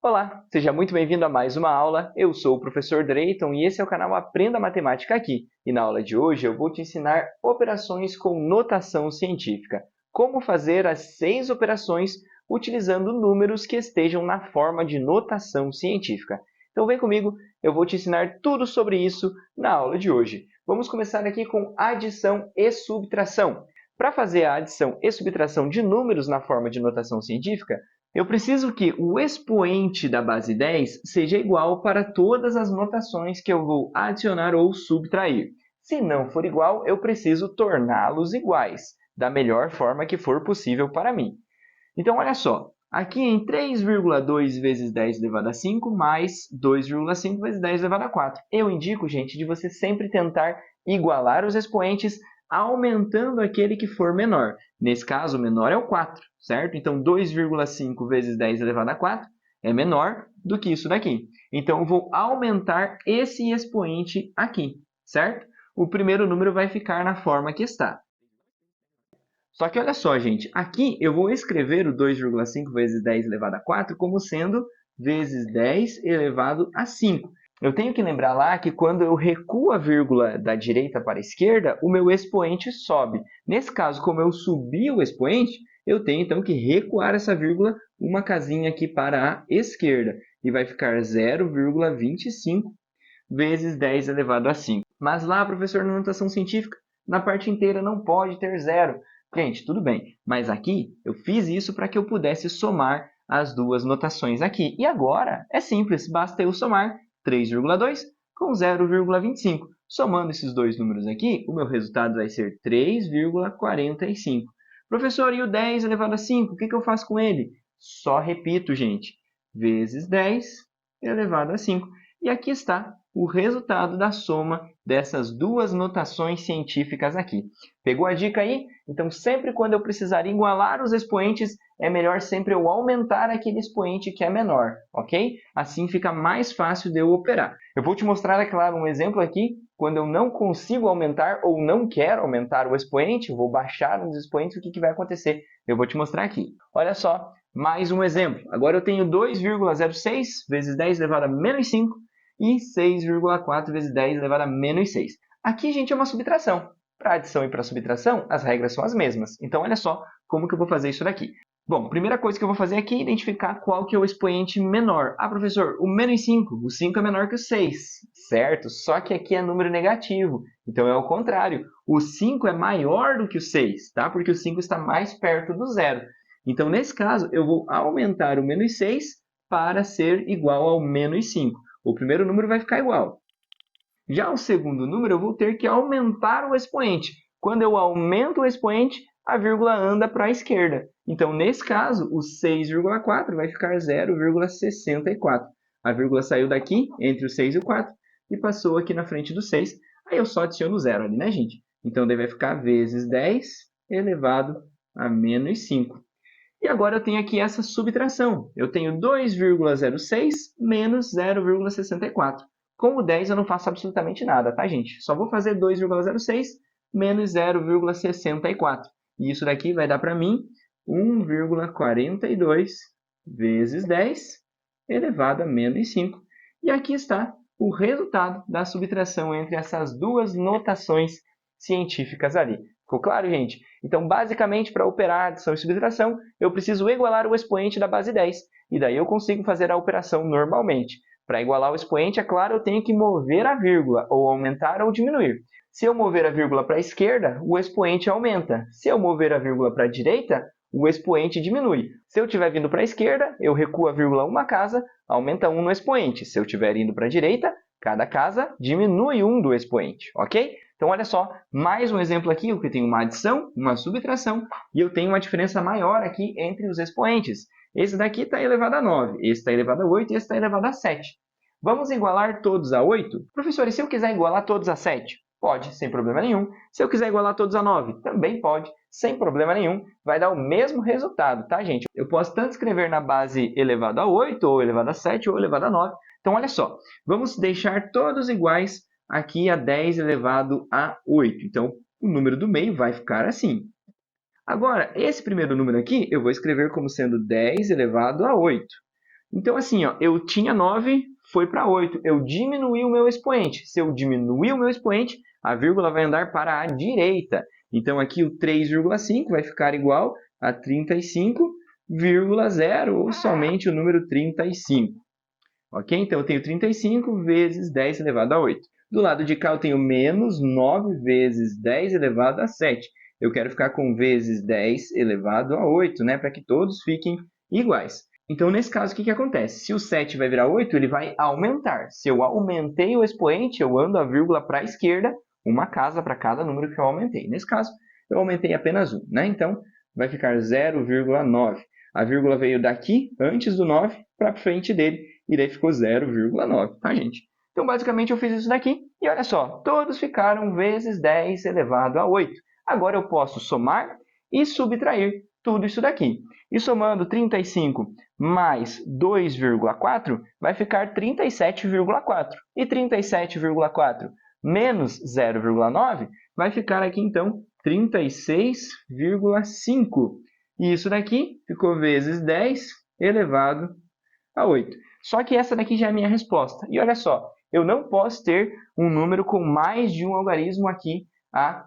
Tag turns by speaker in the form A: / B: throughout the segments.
A: Olá, seja muito bem-vindo a mais uma aula. Eu sou o professor Drayton e esse é o canal Aprenda Matemática Aqui. E na aula de hoje eu vou te ensinar operações com notação científica. Como fazer as 6 operações utilizando números que estejam na forma de notação científica. Então vem comigo, eu vou te ensinar tudo sobre isso na aula de hoje. Vamos começar aqui com adição e subtração. Para fazer a adição e subtração de números na forma de notação científica, eu preciso que o expoente da base 10 seja igual para todas as notações que eu vou adicionar ou subtrair. Se não for igual, eu preciso torná-los iguais, da melhor forma que for possível para mim. Então, olha só, aqui em 3,2 vezes 10 elevado a 5 mais 2,5 vezes 10 elevado a 4. Eu indico, gente, de você sempre tentar igualar os expoentes aumentando aquele que for menor. Nesse caso, o menor é o 4, certo? Então, 2,5 vezes 10 elevado a 4 é menor do que isso daqui. Então, eu vou aumentar esse expoente aqui, certo? O primeiro número vai ficar na forma que está. Só que olha só, gente, aqui eu vou escrever o 2,5 vezes 10 elevado a 4 como sendo vezes 10 elevado a 5. Eu tenho que lembrar lá que quando eu recuo a vírgula da direita para a esquerda, o meu expoente sobe. Nesse caso, como eu subi o expoente, eu tenho então que recuar essa vírgula uma casinha aqui para a esquerda. E vai ficar 0,25 vezes 10 elevado a 5. Mas lá, professor, na notação científica, na parte inteira não pode ter zero. Gente, tudo bem, mas aqui eu fiz isso para que eu pudesse somar as duas notações aqui. E agora é simples, basta eu somar 3,2 com 0,25. Somando esses dois números aqui, o meu resultado vai ser 3,45. Professor, e o 10 elevado a 5, o que eu faço com ele? Só repito, gente, vezes 10 elevado a 5. E aqui está o resultado da soma dessas duas notações científicas aqui. Pegou a dica aí? Então, sempre quando eu precisar igualar os expoentes, é melhor sempre eu aumentar aquele expoente que é menor, ok? Assim fica mais fácil de eu operar. Eu vou te mostrar, é claro, um exemplo aqui. Quando eu não consigo aumentar ou não quero aumentar o expoente, eu vou baixar um dos expoentes, o que vai acontecer? Eu vou te mostrar aqui. Olha só, mais um exemplo. Agora eu tenho 2,06 vezes 10 elevado a menos 5 e 6,4 vezes 10 elevado a menos 6. Aqui, gente, é uma subtração. Para adição e para subtração, as regras são as mesmas. Então, olha só como que eu vou fazer isso daqui. Bom, primeira coisa que eu vou fazer aqui é identificar qual que é o expoente menor. Ah, professor, o menos 5. O 5 é menor que o 6, certo? Só que aqui é número negativo. Então, é o contrário. O 5 é maior do que o 6, tá? Porque o 5 está mais perto do zero. Então, nesse caso, eu vou aumentar o menos 6 para ser igual ao menos 5. O primeiro número vai ficar igual. Já o segundo número, eu vou ter que aumentar o expoente. Quando eu aumento o expoente, a vírgula anda para a esquerda. Então, nesse caso, o 6,4 vai ficar 0,64. A vírgula saiu daqui, entre o 6 e o 4, e passou aqui na frente do 6. Aí eu só adiciono zero ali, né, gente? Então, daí vai ficar vezes 10 elevado a menos 5. E agora eu tenho aqui essa subtração. Eu tenho 2,06 menos 0,64. Com o 10 eu não faço absolutamente nada, tá, gente? Só vou fazer 2,06 menos 0,64. E isso daqui vai dar para mim 1,42 vezes 10 elevado a menos 5. E aqui está o resultado da subtração entre essas duas notações científicas ali. Ficou claro, gente? Então, basicamente, para operar adição e subtração, eu preciso igualar o expoente da base 10. E daí eu consigo fazer a operação normalmente. Para igualar o expoente, é claro, eu tenho que mover a vírgula, ou aumentar ou diminuir. Se eu mover a vírgula para a esquerda, o expoente aumenta. Se eu mover a vírgula para a direita, o expoente diminui. Se eu estiver vindo para a esquerda, eu recuo a vírgula uma casa, aumenta 1 no expoente. Se eu estiver indo para a direita, cada casa diminui 1 do expoente, ok? Então, olha só, mais um exemplo aqui, eu tenho uma adição, uma subtração, e eu tenho uma diferença maior aqui entre os expoentes. Esse daqui está elevado a 9, esse está elevado a 8 e esse está elevado a 7. Vamos igualar todos a 8? Professor, e se eu quiser igualar todos a 7? Pode, sem problema nenhum. Se eu quiser igualar todos a 9? Também pode, sem problema nenhum. Vai dar o mesmo resultado, tá, gente? Eu posso tanto escrever na base elevado a 8, ou elevado a 7, ou elevado a 9. Então, olha só, vamos deixar todos iguais aqui a 10 elevado a 8. Então, o número do meio vai ficar assim. Agora, esse primeiro número aqui, eu vou escrever como sendo 10 elevado a 8. Então, assim, ó, eu tinha 9, foi para 8. Eu diminuí o meu expoente. Se eu diminuir o meu expoente, a vírgula vai andar para a direita. Então, aqui o 3,5 vai ficar igual a 35,0 ou somente o número 35. Ok? Então, eu tenho 35 vezes 10 elevado a 8. Do lado de cá, eu tenho menos 9 vezes 10 elevado a 7. Eu quero ficar com vezes 10 elevado a 8, né? Para que todos fiquem iguais. Então, nesse caso, o que acontece? Se o 7 vai virar 8, ele vai aumentar. Se eu aumentei o expoente, eu ando a vírgula para a esquerda, uma casa para cada número que eu aumentei. Nesse caso, eu aumentei apenas 1, né? Então, vai ficar 0,9. A vírgula veio daqui, antes do 9, para frente dele, e daí ficou 0,9, tá, gente? Então, basicamente, eu fiz isso daqui, e olha só, todos ficaram vezes 10 elevado a 8. Agora eu posso somar e subtrair tudo isso daqui. E somando 35 mais 2,4, vai ficar 37,4. E 37,4 menos 0,9 vai ficar aqui, então, 36,5. E isso daqui ficou vezes 10 elevado a 8. Só que essa daqui já é a minha resposta. E olha só, eu não posso ter um número com mais de um algarismo aqui à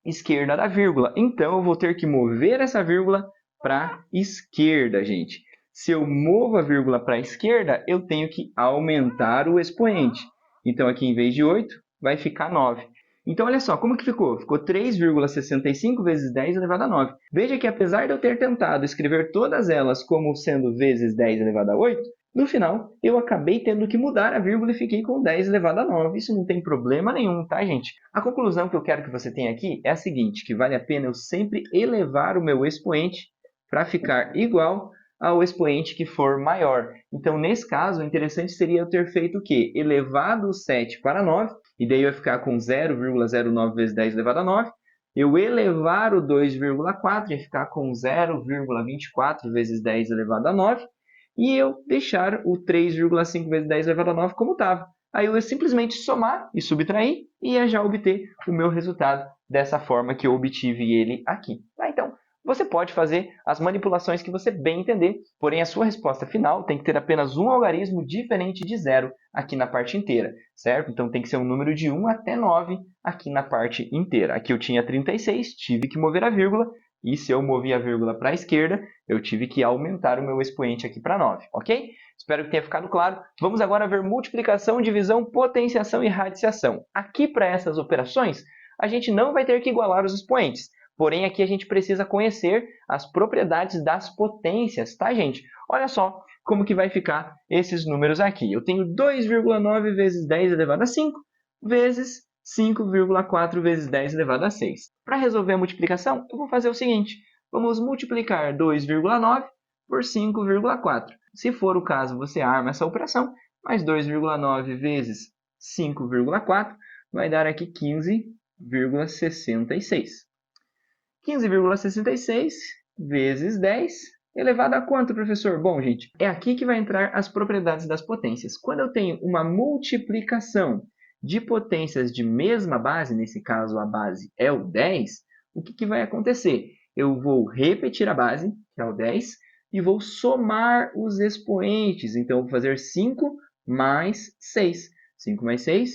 A: esquerda da vírgula. Então, eu vou ter que mover essa vírgula para a esquerda, gente. Se eu movo a vírgula para a esquerda, eu tenho que aumentar o expoente. Então, aqui em vez de 8, vai ficar 9. Então, olha só, como que ficou? Ficou 3,65 vezes 10 elevado a 9. Veja que, apesar de eu ter tentado escrever todas elas como sendo vezes 10 elevado a 8, no final, eu acabei tendo que mudar a vírgula e fiquei com 10 elevado a 9. Isso não tem problema nenhum, tá, gente? A conclusão que eu quero que você tenha aqui é a seguinte, que vale a pena eu sempre elevar o meu expoente para ficar igual ao expoente que for maior. Então, nesse caso, o interessante seria eu ter feito o quê? Elevado o 7 para 9, e daí eu ia ficar com 0,09 vezes 10 elevado a 9. Eu elevar o 2,4 ia ficar com 0,24 vezes 10 elevado a 9. E eu deixar o 3,5 vezes 10 elevado a 9 como estava. Aí eu ia simplesmente somar e subtrair e ia já obter o meu resultado dessa forma que eu obtive ele aqui. Então, você pode fazer as manipulações que você bem entender, porém a sua resposta final tem que ter apenas um algarismo diferente de 0 aqui na parte inteira, certo? Então tem que ser um número de 1 até 9 aqui na parte inteira. Aqui eu tinha 36, tive que mover a vírgula, e se eu movi a vírgula para a esquerda, eu tive que aumentar o meu expoente aqui para 9, ok? Espero que tenha ficado claro. Vamos agora ver multiplicação, divisão, potenciação e radiciação. Aqui, para essas operações, a gente não vai ter que igualar os expoentes. Porém, aqui a gente precisa conhecer as propriedades das potências, tá, gente? Olha só como que vai ficar esses números aqui. Eu tenho 2,9 vezes 10 elevado a 5 vezes 5,4 vezes 10 elevado a 6. Para resolver a multiplicação, eu vou fazer o seguinte. Vamos multiplicar 2,9 por 5,4. Se for o caso, você arma essa operação, mas 2,9 vezes 5,4 vai dar aqui 15,66. 15,66 vezes 10 elevado a quanto, professor? Bom, gente, é aqui que vai entrar as propriedades das potências. Quando eu tenho uma multiplicação de potências de mesma base, nesse caso a base é o 10, o que vai acontecer? Eu vou repetir a base, que é o 10, e vou somar os expoentes. Então, eu vou fazer 5 mais 6. 5 mais 6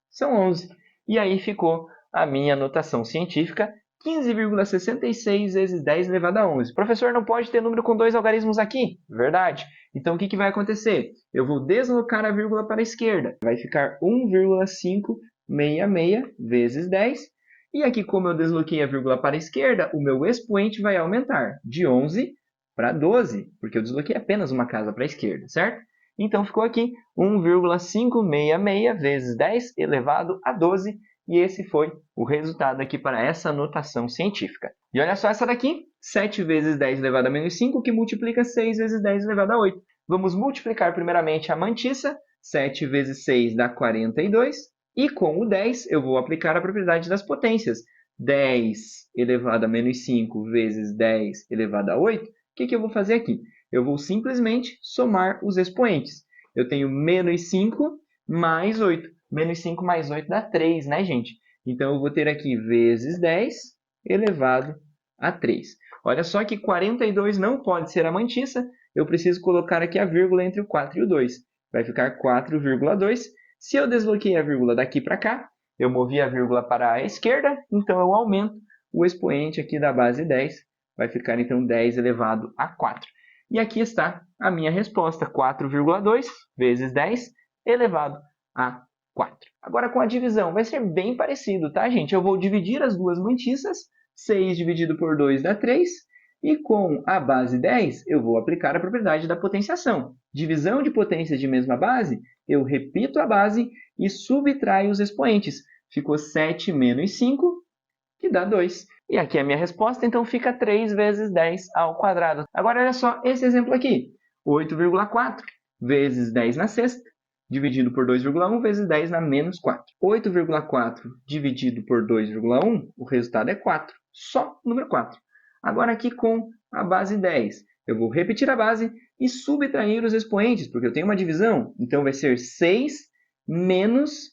A: são 11. E aí ficou a minha notação científica, 15,66 vezes 10 elevado a 11. Professor, não pode ter número com dois algarismos aqui? Verdade. Então, o que vai acontecer? Eu vou deslocar a vírgula para a esquerda. Vai ficar 1,566 vezes 10. E aqui, como eu desloquei a vírgula para a esquerda, o meu expoente vai aumentar de 11 para 12, porque eu desloquei apenas uma casa para a esquerda, certo? Então, ficou aqui 1,566 vezes 10 elevado a 12. E esse foi o resultado aqui para essa notação científica. E olha só essa daqui, 7 vezes 10 elevado a menos 5, que multiplica 6 vezes 10 elevado a 8. Vamos multiplicar primeiramente a mantiça, 7 vezes 6 dá 42, e com o 10 eu vou aplicar a propriedade das potências. 10 elevado a menos 5 vezes 10 elevado a 8, o que eu vou fazer aqui? Eu vou simplesmente somar os expoentes. Eu tenho menos 5 mais 8. Menos 5 mais 8 dá 3, né, gente? Então, eu vou ter aqui vezes 10 elevado a 3. Olha só que 42 não pode ser a mantiça, eu preciso colocar aqui a vírgula entre o 4 e o 2. Vai ficar 4,2. Se eu desbloqueei a vírgula daqui para cá, eu movi a vírgula para a esquerda, então eu aumento o expoente aqui da base 10. Vai ficar, então, 10 elevado a 4. E aqui está a minha resposta, 4,2 vezes 10 elevado a 4. Agora, com a divisão, vai ser bem parecido, tá, gente? Eu vou dividir as duas mantiças, 6 dividido por 2 dá 3, e com a base 10, eu vou aplicar a propriedade da potenciação. Divisão de potências de mesma base, eu repito a base e subtraio os expoentes. Ficou 7 menos 5, que dá 2. E aqui é a minha resposta, então fica 3 vezes 10 ao quadrado. Agora, olha só esse exemplo aqui. 8,4 vezes 10 na sexta, dividido por 2,1 vezes 10 na menos 4. 8,4 dividido por 2,1, o resultado é 4. Só o número 4. Agora aqui com a base 10, eu vou repetir a base e subtrair os expoentes, porque eu tenho uma divisão. Então, vai ser 6 menos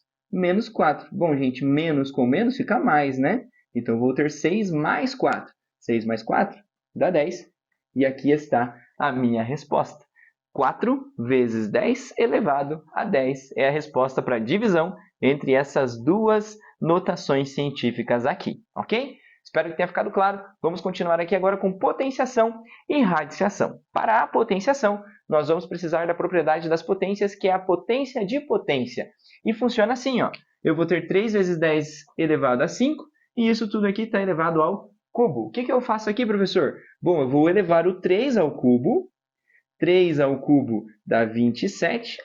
A: 4. Bom, gente, menos com menos fica mais, né? Então, eu vou ter 6 mais 4. 6 mais 4 dá 10. E aqui está a minha resposta. 4 vezes 10 elevado a 10 é a resposta para a divisão entre essas duas notações científicas aqui, ok? Espero que tenha ficado claro. Vamos continuar aqui agora com potenciação e radiciação. Para a potenciação, nós vamos precisar da propriedade das potências, que é a potência de potência. E funciona assim, ó. Eu vou ter 3 vezes 10 elevado a 5, e isso tudo aqui está elevado ao cubo. O que eu faço aqui, professor? Bom, eu vou elevar o 3 ao cubo. 3 ao cubo dá 27.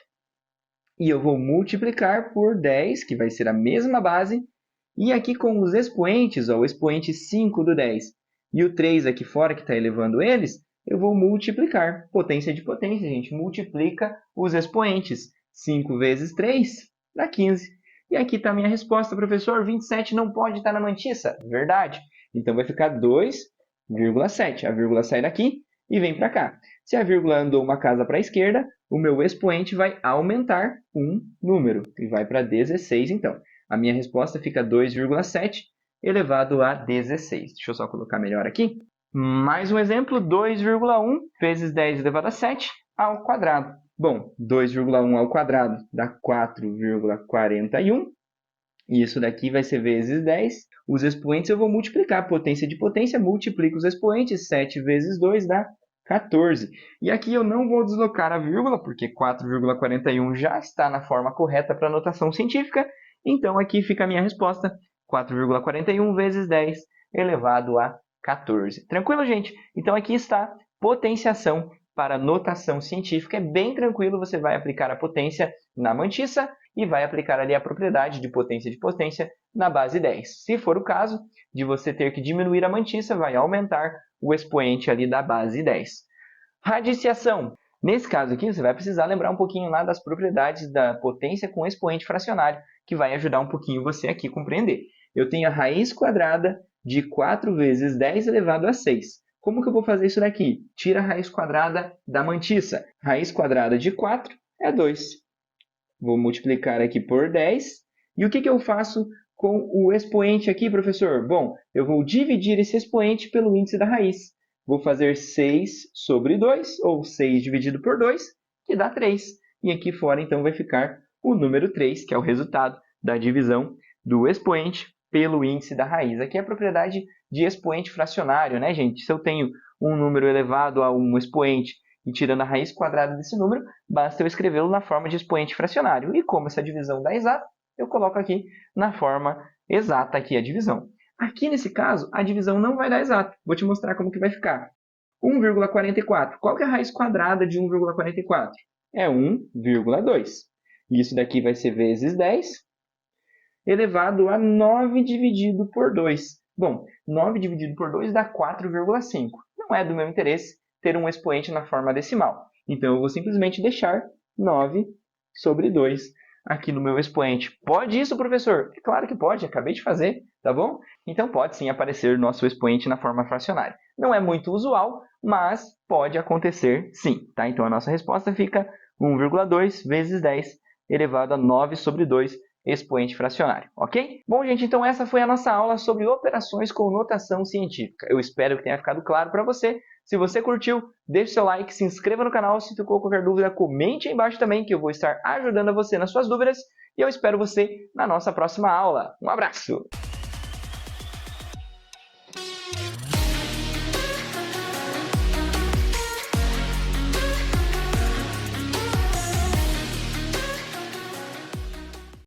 A: E eu vou multiplicar por 10, que vai ser a mesma base. E aqui com os expoentes, ó, o expoente 5 do 10 e o 3 aqui fora, que está elevando eles, eu vou multiplicar. Potência de potência, gente. Multiplica os expoentes. 5 vezes 3 dá 15. E aqui está a minha resposta, professor. 27 não pode estar na mantiça. Verdade. Então, vai ficar 2,7. A vírgula sai daqui e vem para cá. Se a vírgula andou uma casa para a esquerda, o meu expoente vai aumentar um número. E vai para 16, então. A minha resposta fica 2,7 elevado a 16. Deixa eu só colocar melhor aqui. Mais um exemplo, 2,1 vezes 10 elevado a 7 ao quadrado. Bom, 2,1 ao quadrado dá 4,41. E isso daqui vai ser vezes 10. Os expoentes eu vou multiplicar. Potência de potência, multiplica os expoentes. 7 vezes 2 dá 14. E aqui eu não vou deslocar a vírgula, porque 4,41 já está na forma correta para a notação científica. Então, aqui fica a minha resposta, 4,41 vezes 10 elevado a 14. Tranquilo, gente? Então, aqui está potenciação para notação científica. É bem tranquilo, você vai aplicar a potência na mantiça e vai aplicar ali a propriedade de potência na base 10. Se for o caso de você ter que diminuir a mantiça, vai aumentar o expoente ali da base 10. Radiciação. Nesse caso aqui, você vai precisar lembrar um pouquinho lá das propriedades da potência com expoente fracionário, que vai ajudar um pouquinho você aqui a compreender. Eu tenho a raiz quadrada de 4 vezes 10 elevado a 6. Como que eu vou fazer isso daqui? Tira a raiz quadrada da mantiça. Raiz quadrada de 4 é 2. Vou multiplicar aqui por 10. E o que eu faço com o expoente aqui, professor? Bom, eu vou dividir esse expoente pelo índice da raiz. Vou fazer 6 sobre 2, ou 6 dividido por 2, que dá 3. E aqui fora, então, vai ficar o número 3, que é o resultado da divisão do expoente pelo índice da raiz. Aqui é a propriedade de expoente fracionário, né, gente? Se eu tenho um número elevado a um expoente e tirando a raiz quadrada desse número, basta eu escrevê-lo na forma de expoente fracionário. E como essa divisão dá exato, eu coloco aqui na forma exata aqui a divisão. Aqui, nesse caso, a divisão não vai dar exato. Vou te mostrar como que vai ficar. 1,44. Qual que é a raiz quadrada de 1,44? É 1,2. Isso daqui vai ser vezes 10, elevado a 9 dividido por 2. Bom, 9 dividido por 2 dá 4,5. Não é do meu interesse ter um expoente na forma decimal. Então, eu vou simplesmente deixar 9 sobre 2 aqui no meu expoente. Pode isso, professor? É claro que pode, acabei de fazer, tá bom? Então, pode sim aparecer nosso expoente na forma fracionária. Não é muito usual, mas pode acontecer sim, tá? Então, a nossa resposta fica 1,2 vezes 10 elevado a 9 sobre 2 expoente fracionário, ok? Bom, gente, então essa foi a nossa aula sobre operações com notação científica. Eu espero que tenha ficado claro para você. Se você curtiu, deixe seu like, se inscreva no canal. Se ficou qualquer dúvida, comente aí embaixo também, que eu vou estar ajudando você nas suas dúvidas. E eu espero você na nossa próxima aula. Um abraço!